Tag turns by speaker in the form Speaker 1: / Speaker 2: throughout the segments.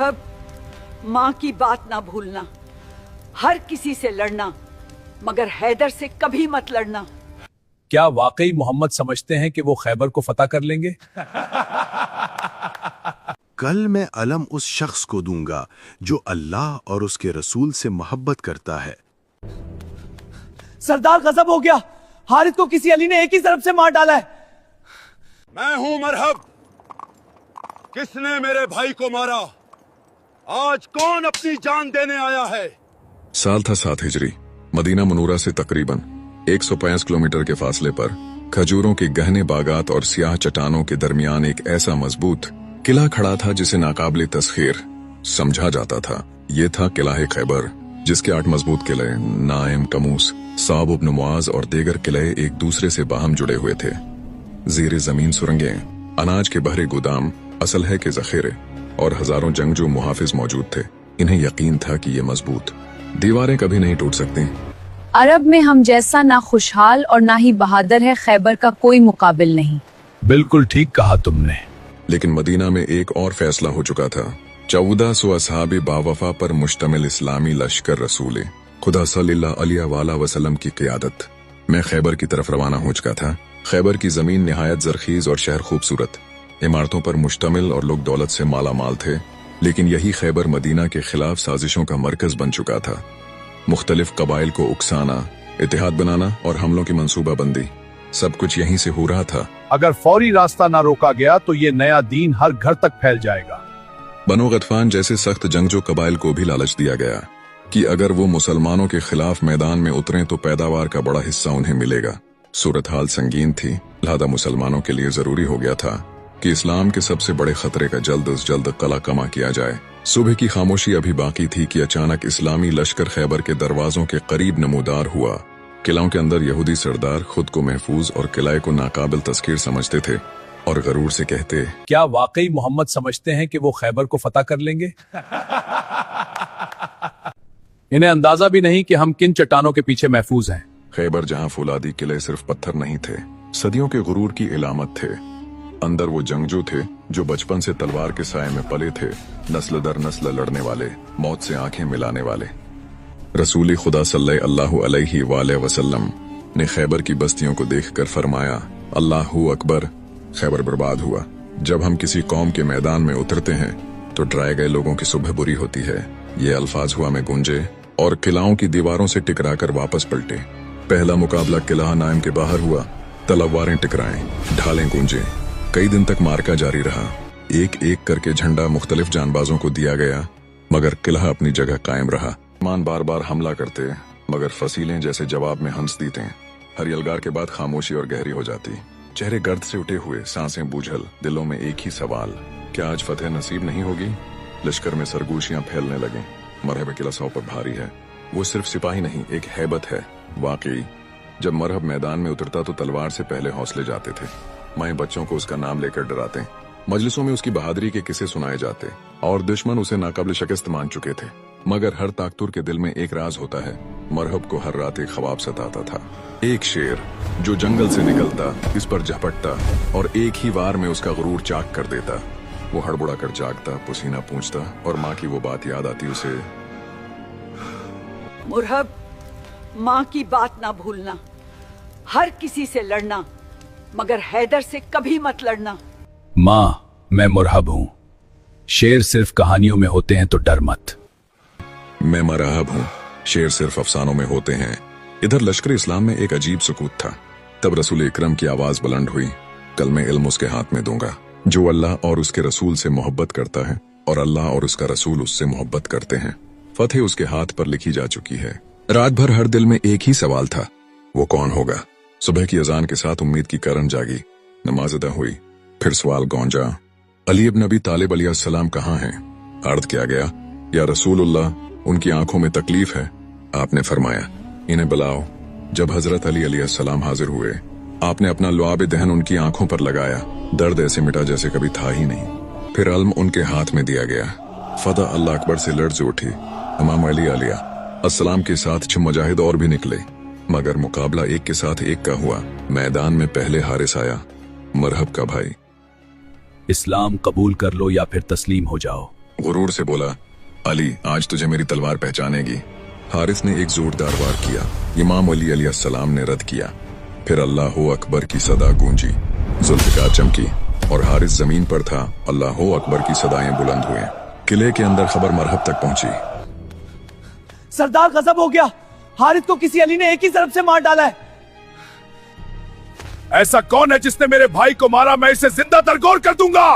Speaker 1: अब माँ की बात ना भूलना, हर किसी से लड़ना, मगर हैदर से कभी मत लड़ना।
Speaker 2: क्या वाकई मोहम्मद समझते हैं कि वो खैबर को फतह कर लेंगे?
Speaker 3: कल मैं अलम उस शख्स को दूंगा जो अल्लाह और उसके रसूल से मोहब्बत करता है।
Speaker 4: सरदार गजब हो गया, हारिस को किसी अली ने एक ही तरफ से मार डाला है।
Speaker 5: मैं हूं मरहब। किसने मेरे भाई को मारा? आज कौन अपनी जान देने आया है?
Speaker 6: साल था 7 हिजरी। मदीना मनूरा से तकरीबन 105 किलोमीटर के फासले पर खजूरों के गहने बागात और सियाह चट्टानों के दरमियान एक ऐसा मजबूत किला खड़ा था जिसे नाकाबिले तस्खीर समझा जाता था। ये था किला खैबर, जिसके 8 मजबूत किले नाइम, कमूस, साब इब्न मुआज और दीगर किले एक दूसरे से बाहम जुड़े हुए थे। ज़ीरे जमीन सुरंगें, अनाज के बहरे गोदाम, असलहे के जखीरे और हजारों जंगजू मुहाफिज मौजूद थे। इन्हें यकीन था कि ये मजबूत दीवारें कभी नहीं टूट सकती।
Speaker 7: अरब में हम जैसा ना खुशहाल और ना ही बहादुर है, खैबर का कोई मुकाबिल नहीं।
Speaker 2: बिल्कुल ठीक कहा तुमने।
Speaker 6: लेकिन मदीना में एक और फैसला हो चुका था। 1400 असहाबे बावफा पर मुश्तमिल इस्लामी लश्कर रसूल खुदा सल्लल्लाहु अलैहि वसल्लम की क़ियादत में खैबर की तरफ रवाना हो चुका था। खैबर की जमीन निहायत जरखीज और शहर खूबसूरत, इमारतों पर मुश्तमिल और लोग दौलत से माला माल थे। लेकिन यही खैबर मदीना के खिलाफ साजिशों का मरकज बन चुका था। मुख्तलिफ कबाइल को उकसाना, इत्तेहाद बनाना और हमलों की मंसूबा बंदी, सब कुछ यहीं से हो रहा था।
Speaker 2: अगर फौरी रास्ता ना रोका गया तो ये नया दीन हर घर तक फैल जाएगा।
Speaker 6: बनो गतफान जैसे सख्त जंगजू कबाइल को भी लालच दिया गया कि अगर वो मुसलमानों के खिलाफ मैदान में उतरें तो पैदावार का बड़ा हिस्सा उन्हें मिलेगा। सूरत हाल संगीन थी, लिहाजा मुसलमानों के लिए जरूरी हो गया था कि इस्लाम के सबसे बड़े खतरे का जल्द अज जल्द कला कमा किया जाए। सुबह की खामोशी अभी बाकी थी कि अचानक इस्लामी लश्कर खैबर के दरवाजों के करीब नमूदार हुआ। किलाओं के अंदर यहूदी सरदार खुद को महफूज और किले को नाकाबिल तस्कीर समझते थे और गरूर से कहते,
Speaker 2: क्या वाकई मोहम्मद समझते हैं कि वो खैबर को फतह कर लेंगे? इन्हें अंदाजा भी नहीं कि हम किन चट्टानों के पीछे महफूज हैं।
Speaker 6: खैबर जहां फौलादी किले सिर्फ पत्थर नहीं थे, सदियों के गुरूर की इलामत थे। अंदर वो जंगजू थे जो बचपन से तलवार के साए में पले थे, नस्ल दर नस्ल लड़ने वाले, मौत से आंखें मिलाने वाले। रसूली खुदा सल्लल्लाहु अलैहि वसल्लम ने खैबर की बस्तियों को देखकर फरमाया, अल्लाहु अकबर। खैबर बर्बाद हुआ। जब हम किसी कौम के मैदान में उतरते हैं तो डराए गए लोगों की सुबह बुरी होती है। ये अल्फाज हुआ में गूंजे और किलाओं की दीवारों से टकराकर वापस पलटे। पहला मुकाबला किला नाइम के बाहर हुआ। तलवारें टकराएं, ढालें गूंजे। कई दिन तक मार्का जारी रहा। एक एक करके झंडा मुख्तलिफ जानबाजों को दिया गया, मगर किला अपनी जगह कायम रहा। मान बार बार हमला करते, मगर फसीलें जैसे जवाब में हंस देते। हर यलगार के बाद खामोशी और गहरी हो जाती। चेहरे गर्द से उठे हुए, सांसें बूझल, दिलों में एक ही सवाल, क्या आज फतेह नसीब नहीं होगी? लश्कर में सरगोशियां फैलने लगी। मरहब किला 100 पर भारी है। वो सिर्फ सिपाही नहीं, एक हैबत है। वाकई जब मरहब मैदान में उतरता तो तलवार से पहले हौसले जाते थे। माएं बच्चों को उसका नाम लेकर डराते, मजलिसों में उसकी बहादुरी के किस्से सुनाए जाते और दुश्मन उसे नाकाबिल शिकस्त मान चुके थे। मगर हर ताकतूर के दिल में एक राज होता है। मरहब को हर रात एक ख्वाब सताता था। एक शेर जो जंगल से निकलता, इस पर झपटता और एक ही वार में उसका गुरूर चाक कर देता। वो हड़बड़ा कर जागता, पसीना पूंछता और माँ की वो बात याद आती उसे,
Speaker 1: मुरहब, माँ की बात ना भूलना, हर किसी से लड़ना, मगर हैदर से कभी मत लड़ना।
Speaker 2: माँ, मैं मुरहब हूँ। शेर सिर्फ कहानियों में होते हैं तो डर मत।
Speaker 6: मैं मरहब हूँ, शेर सिर्फ अफसानों में होते हैं। इधर लश्कर इस्लाम में एक अजीब सुकूत था। तब रसूल इकरम की आवाज बुलंद हुई, कल मैं इल्म उसके हाथ में दूंगा जो अल्लाह और उसके रसूल से मोहब्बत करता है और अल्लाह और उसका रसूल उससे मोहब्बत करते हैं। फतेह उसके हाथ पर लिखी जा चुकी है। रात भर हर दिल में एक ही सवाल था, वो कौन होगा? सुबह की अजान के साथ उम्मीद की करन जागी। नमाज अदा हुई, फिर सवाल गूंजा, अली इब्न अबी तालिब अलैहिस्सलाम कहाँ हैं? अर्ज किया गया, या रसूलुल्लाह, उनकी आंखों में तकलीफ है। आपने फरमाया, इन्हें बुलाओ। जब हजरत अली अलैहिस्सलाम हाजिर हुए, आपने अपना लुआब दहन उनकी आंखों पर लगाया। दर्द ऐसे मिटा जैसे कभी था ही नहीं। फिर अल्म उनके हाथ में दिया गया। फदा अल्लाह अकबर से लर्ज उठी। इमाम अली आलिया अस्सलाम के साथ 6 मुजाहिद और भी निकले, मगर मुकाबला एक के साथ एक का हुआ। मैदान में पहले हारिस आया, मरहब का भाई।
Speaker 2: इस्लाम कबूल कर लो या फिर तस्लीम हो जाओ।
Speaker 6: गुरूर से बोला, अली आज तुझे मेरी तलवार पहचानेगी। हारिस ने एक जोरदार वार किया। इमाम अली अलैहिस्सलाम ने रद्द किया। फिर अल्लाह अकबर की सदा गूंजी। जुल्फ़िकार चमकी और हारिस जमीन पर था। अल्लाह अकबर की सदाएं बुलंद हुए। किले के अंदर खबर मरहब तक पहुंची।
Speaker 4: सरदार गजब हो गया, हारिस को किसी अली ने एक ही ज़रब से मार डाला है।
Speaker 2: ऐसा कौन है जिसने मेरे भाई को मारा? मैं इसे जिंदा दरगोर कर दूंगा।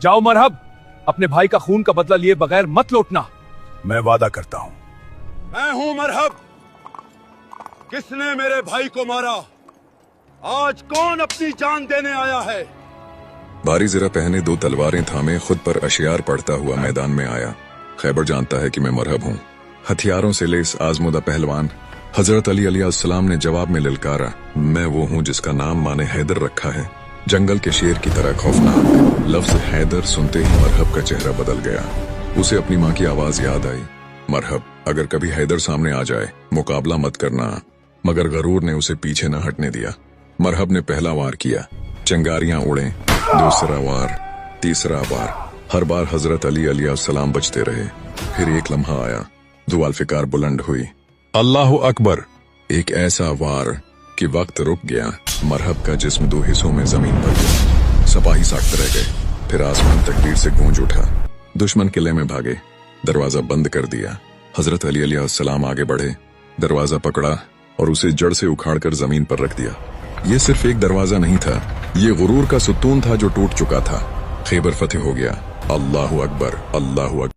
Speaker 4: जाओ मरहब, अपने भाई का खून का बदला लिए बगैर मत लौटना।
Speaker 2: मैं वादा करता हूं।
Speaker 5: मैं हूं मरहब। किसने मेरे भाई को मारा? आज कौन अपनी जान देने आया है?
Speaker 6: भारी ज़रा पहने 2 तलवारें थामे खुद पर अशियार पढ़ता हुआ मैदान में आया। खैबर जानता है कि मैं मरहब हूँ। हथियारों से लेस आजमुदा पहलवान हजरत अली अलैहिस्सलाम ने जवाब में ललकारा, मैं वो हूँ जिसका नाम माने हैदर रखा है, जंगल के शेर की तरह खौफनाक। लफ्ज हैदर सुनते ही मरहब का चेहरा बदल गया। उसे अपनी माँ की आवाज याद आई, मरहब अगर कभी हैदर सामने आ जाए मुकाबला मत करना। मगर गरूर ने उसे पीछे न हटने दिया। मरहब ने पहला वार किया, चिंगारियां उड़े। दूसरा वार, तीसरा वार, हर बार हजरत अली अलैहिस्सलाम बचते रहे। फिर एक लम्हा आया, जुल्फ़िकार बुलंद हुई, अल्लाह अकबर। एक ऐसा वार कि वक्त रुक गया। मरहब का जिस्म 2 हिस्सों में जमीन पर गिरा। सिपाही साकते रह गए। फिर आसमान तकदीर से गूंज उठा। दुश्मन किले में भागे। दरवाजा बंद कर दिया। हजरत अली अलैहिस्सलाम आगे बढ़े, दरवाजा पकड़ा और उसे जड़ से उखाड़कर जमीन पर रख दिया। ये सिर्फ एक दरवाजा नहीं था, ये गुरूर का सुतून था जो टूट चुका था। खैबर फतेह हो गया। अल्लाह अकबर, अल्लाह अकबर।